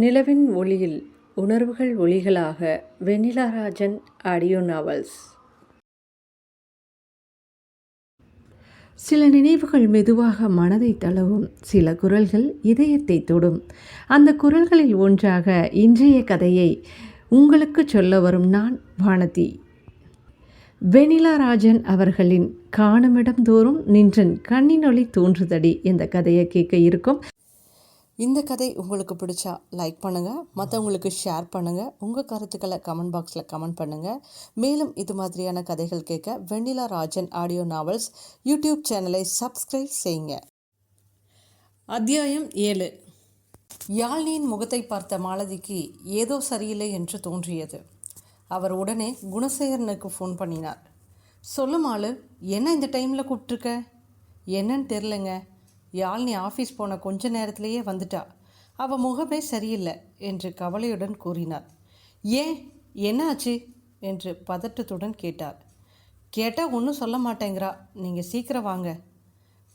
நிலவின் ஒளியில் உணர்வுகள் ஒளிகளாக வெண்ணிலா ராஜன் ஆடியோ நாவல்ஸ். சில நினைவுகள் மெதுவாக மனதை தழுவும், சில குரல்கள் இதயத்தை தொடும். அந்த குரல்களில் ஒன்றாக இன்றைய கதையை உங்களுக்கு சொல்ல வரும் நான் வானதி. வெண்ணிலா ராஜன் அவர்களின் காணுமிடம் தோறும் நின்றன் கண்ணினொளி தோன்றுதடி இந்த கதையை கேட்க இருக்கும். இந்த கதை உங்களுக்கு பிடிச்சா லைக் பண்ணுங்கள், மற்றவங்களுக்கு ஷேர் பண்ணுங்கள், உங்கள் கருத்துக்களை கமெண்ட் பாக்ஸில் கமெண்ட் பண்ணுங்கள். மேலும் இது மாதிரியான கதைகள் கேட்க வெண்ணிலா ராஜன் ஆடியோ நாவல்ஸ் யூடியூப் சேனலை சப்ஸ்கிரைப் செய்யுங்க. அத்தியாயம் 7. யாழ்னியின் முகத்தை பார்த்த மாலதிக்கு ஏதோ சரியில்லை என்று தோன்றியது. அவர் உடனே குணசேகரனுக்கு ஃபோன் பண்ணினார். சொல்லுமாளு, என்ன இந்த டைமில் கூப்பிட்ருக்க? என்னன்னு தெரிலங்க. யாழ்னி ஆஃபீஸ் போன கொஞ்ச நேரத்திலேயே வந்துட்டா. அவள் முகமே சரியில்லை என்று கவலையுடன் கூறினார். ஏன், என்ன ஆச்சு என்று பதட்டத்துடன் கேட்டார். கேட்டால் ஒன்றும் சொல்ல மாட்டேங்கிறா. நீங்கள் சீக்கிரம் வாங்க.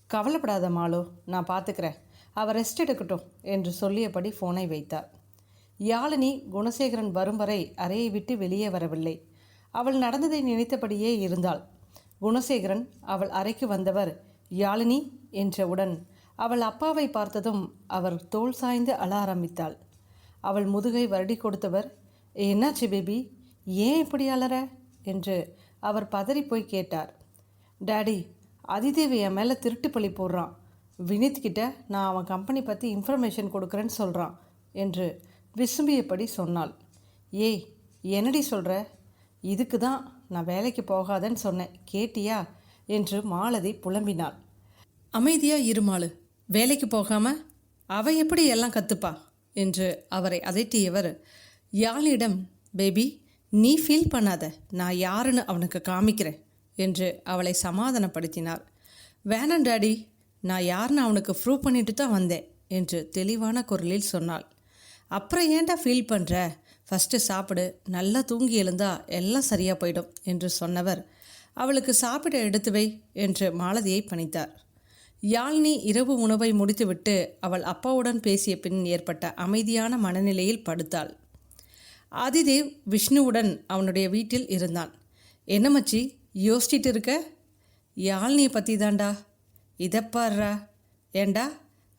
கவலைப்படாத மாலு, நான் பார்த்துக்கிறேன். அவள் ரெஸ்ட் எடுக்கட்டும் என்று சொல்லியபடி ஃபோனை வைத்தார். யாழினி குணசேகரன் வரும் வரை அறையை விட்டு வெளியே வரவில்லை. அவள் நடந்ததை நினைத்தபடியே இருந்தாள். குணசேகரன் அவள் அறைக்கு வந்தவர் யாழினி என்றவுடன் அவள் அப்பாவை பார்த்ததும் அவர் தோள் சாய்ந்து அழ ஆரம்பித்தாள். அவள் முதுகை வருடி கொடுத்தவர், என்னாச்சு பேபி, ஏன் இப்படி அலற என்று அவர் பதறி போய் கேட்டார். டாடி, அதிதேவி என் மேலே திருட்டு பழி போடுறான். வினித்கிட்ட நான் அவன் கம்பெனி பற்றி இன்ஃபர்மேஷன் கொடுக்குறேன்னு சொல்கிறான் என்று விசும்பியபடி சொன்னாள். ஏய், என்னடி சொல்கிற? இதுக்கு தான் நான் வேலைக்கு போகாதன்னு சொன்னேன், கேட்டியா என்று மாலதி புலம்பினாள். அமைதியாக இருமாளு, வேலைக்கு போகாமல் அவ எப்படி எல்லாம் கற்றுப்பா என்று அவரை அதட்டியவர் யாழினிடம், பேபி நீ ஃபீல் பண்ணாத, நான் யாருன்னு அவனுக்கு காமிக்கிறேன் என்று அவளை சமாதானப்படுத்தினார். வேணாம் டாடி, நான் யாருன்னு அவனுக்கு ப்ரூவ் பண்ணிட்டு தான் வந்தேன் என்று தெளிவான குரலில் சொன்னாள். அப்புறம் ஏன்டா ஃபீல் பண்ணுற? ஃபஸ்ட்டு சாப்பிடு, நல்லா தூங்கி எழுந்தா எல்லாம் சரியாக போயிடும் என்று சொன்னவர் அவளுக்கு சாப்பிட எடுத்து வை என்று மாலதியை பணித்தார். யாழினி இரவு உணவை முடித்துவிட்டு அவள் அப்பாவுடன் பேசிய பின் ஏற்பட்ட அமைதியான மனநிலையில் படுத்தாள். ஆதிதேவ் விஷ்ணுவுடன் அவனுடைய வீட்டில் இருந்தான். என்ன மச்சி யோசிச்சிட்டு இருக்க? யாழினியை பற்றி தாண்டா. இதப்பாடுறா. ஏண்டா,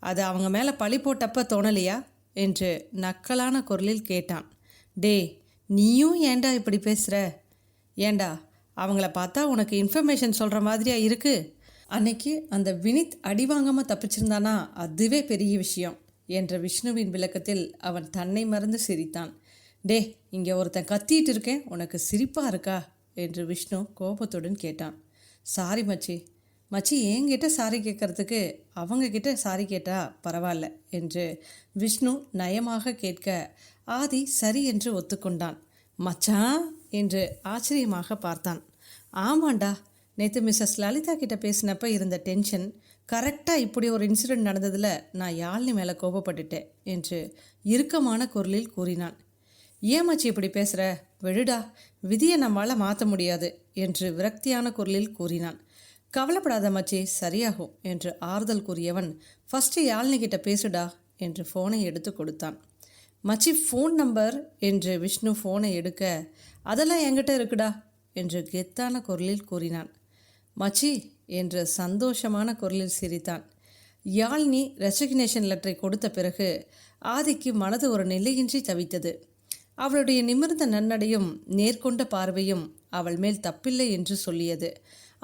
அது அவங்க மேலே பழி போட்டப்ப தோணலையா என்று நக்கலான குரலில் கேட்டான். டே, நீயும் ஏண்டா இப்படி பேசுகிற? ஏண்டா, அவங்கள பார்த்தா உனக்கு இன்ஃபர்மேஷன் சொல்கிற மாதிரியா இருக்குது? அன்னைக்கு அந்த வினித் அடி வாங்காமல் தப்பிச்சிருந்தானா அதுவே பெரிய விஷயம் என்ற விஷ்ணுவின் விளக்கத்தில் அவன் தன்னை மறந்து சிரித்தான். டே, இங்கே ஒருத்தன் கத்திட்டு இருக்கேன், உனக்கு சிரிப்பாக இருக்கா என்று விஷ்ணு கோபத்துடன் கேட்டான். சாரி மச்சி. மச்சி என்கிட்ட சாரி கேட்கறதுக்கு அவங்கக்கிட்ட சாரி கேட்டால் பரவாயில்ல என்று விஷ்ணு நயமாக கேட்க ஆதி சரி என்று ஒத்துக்கொண்டான். மச்சான் என்று ஆச்சரியமாக பார்த்தான். ஆமாண்டா, நேற்று மிஸ்ஸஸ் லலிதா கிட்ட பேசினப்ப இருந்த டென்ஷன் கரெக்டாக இப்படி ஒரு இன்சிடெண்ட் நடந்ததில் நான் யாழினி மேலே கோபப்பட்டுட்டேன் என்று இறுக்கமான குரலில் கூறினான். ஏன் மச்சி இப்படி பேசுகிற? விடுடா, விதியை நம்மளால் மாற்ற முடியாது என்று விரக்தியான குரலில் கூறினான். கவலைப்படாத மச்சி, சரியாகும் என்று ஆறுதல் கூறியவன், ஃபஸ்ட்டு யாழினி கிட்ட பேசுடா என்று ஃபோனை எடுத்து கொடுத்தான். மச்சி ஃபோன் நம்பர் என்று விஷ்ணு ஃபோனை எடுக்க, அதெல்லாம் என்கிட்ட இருக்குடா என்று கெத்தான குரலில் கூறினான். மச்சி என்று சந்தோஷமான குரலில் சிரித்தான். யாழினி ரெசிக்னேஷன் லெட்டரை கொடுத்த பிறகு ஆதிக்கு மனது ஒரு நிலையின்றி தவித்தது. அவளுடைய நிமிர்ந்த நன்னடையும் நேர்கொண்ட பார்வையும் அவள் மேல் தப்பில்லை என்று சொல்லியது.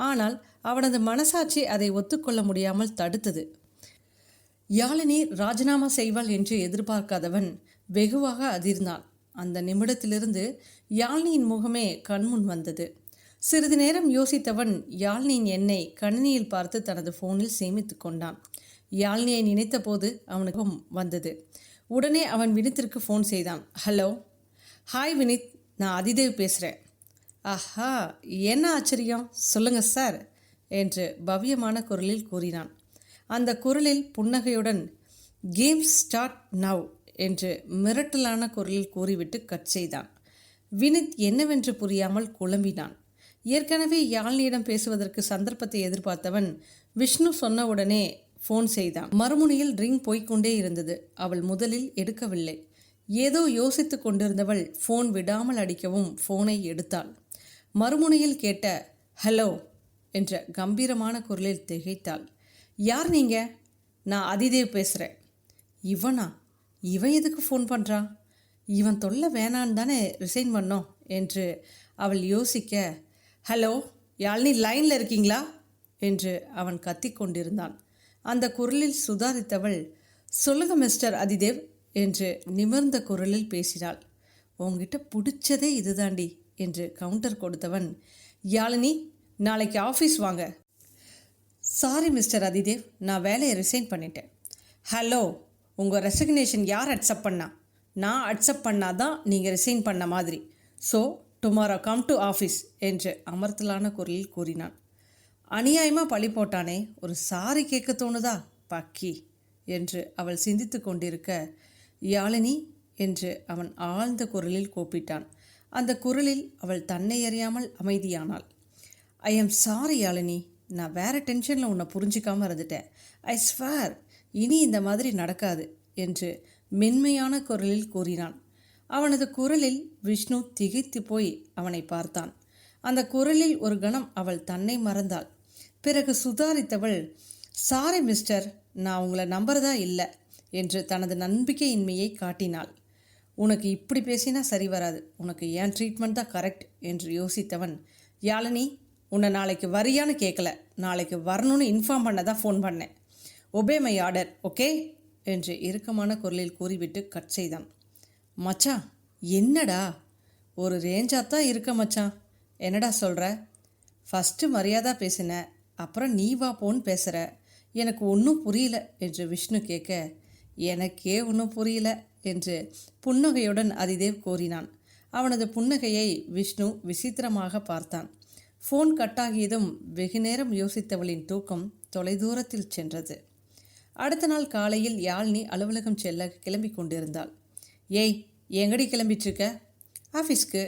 ஆனால் அவனது மனசாட்சி அதை ஒத்துக்கொள்ள முடியாமல் தடுத்தது. யாழினி ராஜினாமா செய்வாள் என்று எதிர்பார்க்காதவன் வெகுவாக அதிர்ந்தான். அந்த நிமிடத்திலிருந்து யாழினியின் முகமே கண்முன் வந்தது. சிறிது நேரம் யோசித்தவன் யாழினியின் எண்ணை கணினியில் பார்த்து தனது ஃபோனில் சேமித்து கொண்டான். யாழினியை நினைத்த போது அவனுக்கும் வந்தது. உடனே அவன் வினித்திற்கு ஃபோன் செய்தான். ஹலோ. ஹாய் வினித், நான் அதிதேவ் பேசுகிறேன். ஆஹா, என்ன ஆச்சரியம், சொல்லுங்கள் சார் என்று பவ்யமான குரலில் கூறினான். அந்த குரலில் புன்னகையுடன் கேம் ஸ்டார்ட் நவ் என்று மிரட்டலான குரலில் கூறிவிட்டு கட் செய்தான். வினித் என்னவென்று புரியாமல் குழம்பினான். ஏற்கனவே யாழினியிடம் பேசுவதற்கு சந்தர்ப்பத்தை எதிர்பார்த்தவன் விஷ்ணு சொன்னவுடனே ஃபோன் செய்தான். மறுமுனையில் ரிங் போய்கொண்டே இருந்தது. அவள் முதலில் எடுக்கவில்லை. ஏதோ யோசித்து கொண்டிருந்தவள் ஃபோன் விடாமல் அடிக்கவும் ஃபோனை எடுத்தாள். மறுமுனையில் கேட்ட ஹலோ என்ற கம்பீரமான குரலில் திகைத்தாள். யார் நீங்கள்? நான் அதிதேவ் பேசுகிறேன். இவனா? இவன் எதுக்கு ஃபோன் பண்ணுறான்? இவன் தொல்லை வேணான்னு தானே ரிசைன் பண்ணோம் என்று அவள் யோசிக்க, ஹலோ யாழினி, லைனில் இருக்கீங்களா என்று அவன் கத்திக்கொண்டிருந்தான். அந்த குரலில் சுதாரித்தவள், சொல்லுங்க மிஸ்டர் அதிதேவ் என்று நிமிர்ந்த குரலில் பேசினாள். உங்ககிட்ட பிடிச்சதே இதுதாண்டி என்று கவுண்டர் கொடுத்தவன், யாழினி நாளைக்கு ஆஃபீஸ் வாங்க. சாரி மிஸ்டர் அதிதேவ், நான் வேலையை ரிசைன் பண்ணிட்டேன். ஹலோ, உங்கள் ரெசிக்னேஷன் யார் அக்செப்ட் பண்ணா? நான் அக்செப்ட் பண்ணாதான் நீங்கள் ரிசைன் பண்ண மாதிரி. So tomorrow come to office என்று அமர்த்தலான குரலில் கூறினான். அநியாயமாக பழி போட்டானே, ஒரு சாரி கேட்க தோணுதா பக்கி என்று அவள் சிந்தித்து கொண்டிருக்க, யாழினி என்று அவன் ஆழ்ந்த குரலில் கூப்பிட்டான். அந்த குரலில் அவள் தன்னை அறியாமல் அமைதியானாள். ஐ எம் சாரி யாழினி, நான் வேறு டென்ஷனில் உன்னை புரிஞ்சிக்காமல் இருந்துட்டேன். ஐ ஸ்வேர் இனி இந்த மாதிரி நடக்காது என்று மென்மையான குரலில் கூறினான். அவனது குரலில் விஷ்ணு திகைத்து போய் அவனை பார்த்தான். அந்த குரலில் ஒரு கணம் அவள் தன்னை மறந்தாள். பிறகு சுதாரித்தவள், சாரி மிஸ்டர், நான் உங்களை நம்புறதா இல்லை என்று தனது நம்பிக்கையின்மையை காட்டினாள். உனக்கு இப்படி பேசினா சரி வராது, உனக்கு ஏன் ட்ரீட்மெண்ட் தான் கரெக்ட் என்று யோசித்தவன், யாழினி உன்னை நாளைக்கு வரியான்னு கேட்கல, நாளைக்கு வரணும்னு இன்ஃபார்ம் பண்ண தான் ஃபோன் பண்ணேன். ஒபே மை ஆர்டர், ஓகே என்று இறுக்கமான குரலில் கூறிவிட்டு கட் செய்தான். மச்சான் என்னடா, ஒரு ரேஞ்சாக தான் இருக்க மச்சான், என்னடா சொல்கிற? ஃபஸ்ட்டு மரியாதை பேசின, அப்புறம் நீ வா போன்னு பேசுகிற, எனக்கு ஒன்றும் புரியல என்று விஷ்ணு கேட்க, எனக்கே ஒன்றும் புரியல என்று புன்னகையுடன் அதிதேவ் கூறினான். அவனது புன்னகையை விஷ்ணு விசித்திரமாக பார்த்தான். ஃபோன் கட்டாகியதும் வெகுநேரம் யோசித்தவளின் தூக்கம் தொலைதூரத்தில் சென்றது. அடுத்த நாள் காலையில் யாழினி அலுவலகம் செல்ல கிளம்பி கொண்டிருந்தாள். ஏய், எங்கடி கிளம்பிட்டுருக்க? ஆஃபீஸ்க்கு.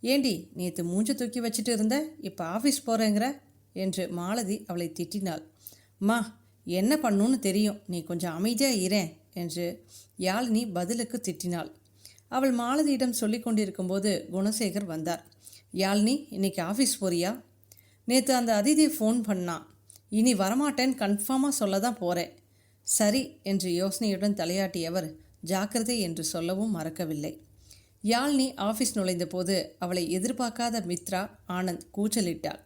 ஏண்டி நேற்று மூஞ்ச தூக்கி வச்சுட்டு இருந்த, இப்போ ஆஃபீஸ் போகிறேங்கிற என்று மாலதி அவளை திட்டினாள். மா, என்ன பண்ணுன்னு தெரியும், நீ கொஞ்சம் அமைதியாக இரேன் என்று யாழினி பதிலுக்கு திட்டினாள். அவள் மாலதியிடம் சொல்லி கொண்டிருக்கும்போது குணசேகர் வந்தார். யாழினி, இன்னைக்கு ஆஃபீஸ் போறியா? நேற்று அந்த அதிதி ஃபோன் பண்ணான், இனி வரமாட்டேன்னு கன்ஃபார்மாக சொல்ல தான் போகிறேன். சரி என்று யோசனையுடன் தலையாட்டியவர் ஜாக்கிரதை என்று சொல்லவும் மறக்கவில்லை. யாழினி ஆஃபீஸ் நுழைந்த போது அவளை எதிர்பார்க்காத மித்ரா ஆனந்த் கூச்சலிட்டாள்.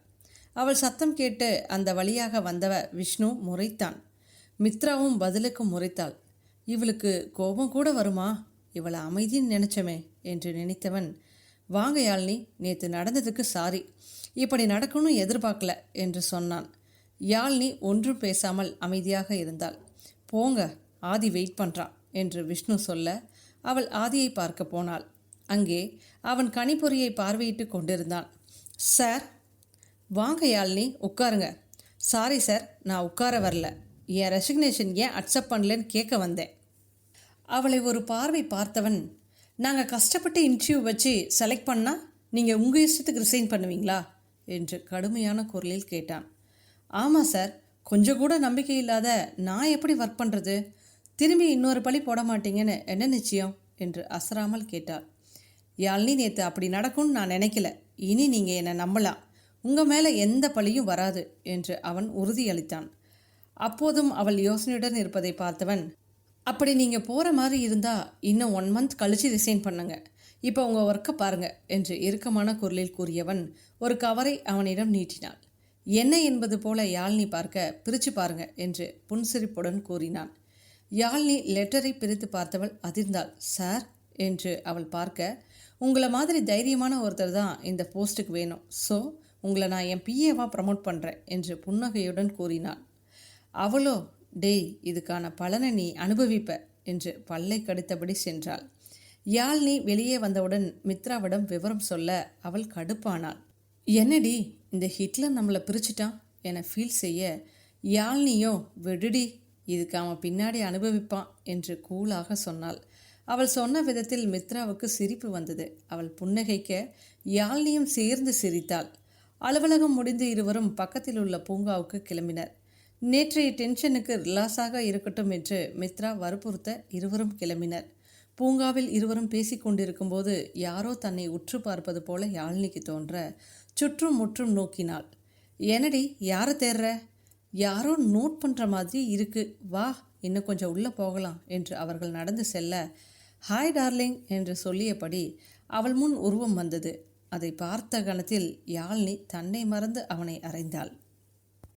அவள் சத்தம் கேட்டு அந்த வழியாக வந்தவ விஷ்ணு முறைத்தான். மித்ராவும் பதிலுக்கு முறைத்தாள். இவளுக்கு கோபம் கூட வருமா? இவளை அமைதின்னு நினச்சமே என்று நினைத்தவன், வாங்க யாழினி, நேற்று நடந்ததுக்கு சாரி, இப்படி நடக்கும்னு எதிர்பார்க்கல என்று சொன்னான். யாழினி ஒன்றும் பேசாமல் அமைதியாக இருந்தாள். போங்க, ஆதி வெயிட் பண்ணுறான் என்று விஷ்ணு சொல்ல அவள் ஆதியை பார்க்க போனாள். அங்கே அவன் கணிப்பொறியை பார்வையிட்டு கொண்டிருந்தான். சார். வாங்க யாழினி, உட்காருங்க. சாரி சார், நான் உட்கார வரல, என் ரெசிக்னேஷன் ஏன் அக்செப்ட் பண்ணலன்னு கேட்க வந்தேன். அவளை ஒரு பார்வை பார்த்தவன், நாங்கள் கஷ்டப்பட்டு இன்டர்வியூ வச்சு செலக்ட் பண்ணால் நீங்கள் உங்கள் இஷ்டத்துக்கு ரிசைன் பண்ணுவீங்களா என்று கடுமையான குரலில் கேட்டான். ஆமாம் சார், கொஞ்சம் கூட நம்பிக்கை இல்லாத நான் எப்படி ஒர்க் பண்ணுறது? திரும்பி இன்னொரு பழி போட மாட்டீங்கன்னு என்ன நிச்சயம் என்று அசராமல் கேட்டாள். யாழினி, நேற்று அப்படி நடக்கும்னு நான் நினைக்கல, இனி நீங்கள் என்னை நம்பலாம், உங்கள் மேலே எந்த பழியும் வராது என்று அவன் உறுதியளித்தான். அப்போதும் அவள் யோசனையுடன் இருப்பதை பார்த்தவன், அப்படி நீங்கள் போகிற மாதிரி இருந்தால் இன்னும் 1 மந்த் கழித்து ரிசைன் பண்ணுங்க, இப்போ உங்கள் ஒர்க்கை பாருங்கள் என்று இறுக்கமான குரலில் கூறியவன் ஒரு கவரை அவனிடம் நீட்டினான். என்ன என்பது போல யாழினி பார்க்க, பிரித்து பாருங்க என்று புன்சிரிப்புடன் கூறினான். யாழினி லெட்டரை பிரித்து பார்த்தவள் அதிர்ந்தாள். சார் என்று அவள் பார்க்க, உங்களை மாதிரி தைரியமான ஒருத்தர் தான் இந்த போஸ்ட்டுக்கு வேணும், ஸோ உங்களை நான் என் பிஏவாக ப்ரமோட் பண்ணுறேன் என்று புன்னகையுடன் கூறினாள். அவளோ, டேய், இதுக்கான பலனை நீ அனுபவிப்ப என்று பல்லை கடித்தபடி சென்றாள். யாழினி வெளியே வந்தவுடன் மித்ராவிடம் விவரம் சொல்ல அவள் கடுப்பானாள். என்னடி, இந்த ஹிட்லர் நம்மளை பிரிச்சுட்டான் என ஃபீல் செய்ய, யாழினியோ, விடுடி, இதுக்கு அவன் பின்னாடி அனுபவிப்பான் என்று கூலாக சொன்னாள். அவள் சொன்ன விதத்தில் மித்ராவுக்கு சிரிப்பு வந்தது. அவள் புன்னகைக்க யாழினியும் சேர்ந்து சிரித்தாள். அலுவலகம் முடிந்து இருவரும் பக்கத்தில் உள்ள பூங்காவுக்கு கிளம்பினர். நேற்றைய டென்ஷனுக்கு ரிலாக்ஸாக இருக்கட்டும் என்று மித்ரா வற்புறுத்த இருவரும் கிளம்பினர். பூங்காவில் இருவரும் பேசிக்கொண்டிருக்கும்போது யாரோ தன்னை உற்று பார்ப்பது போல யாழினிக்கு தோன்ற சுற்றும் முற்றும் நோக்கினாள். என்னடி யாரை தேர்ற? யாரோ நோட் பண்ணுற மாதிரி இருக்கு, வா இன்னும் கொஞ்சம் உள்ளே போகலாம் என்று அவர்கள் நடந்து செல்ல, ஹாய் டார்லிங் என்று சொல்லியபடி அவள் முன் உருவம் வந்தது. அதை பார்த்த கணத்தில் யாழினி தன்னை மறந்து அவனை அறைந்தாள்.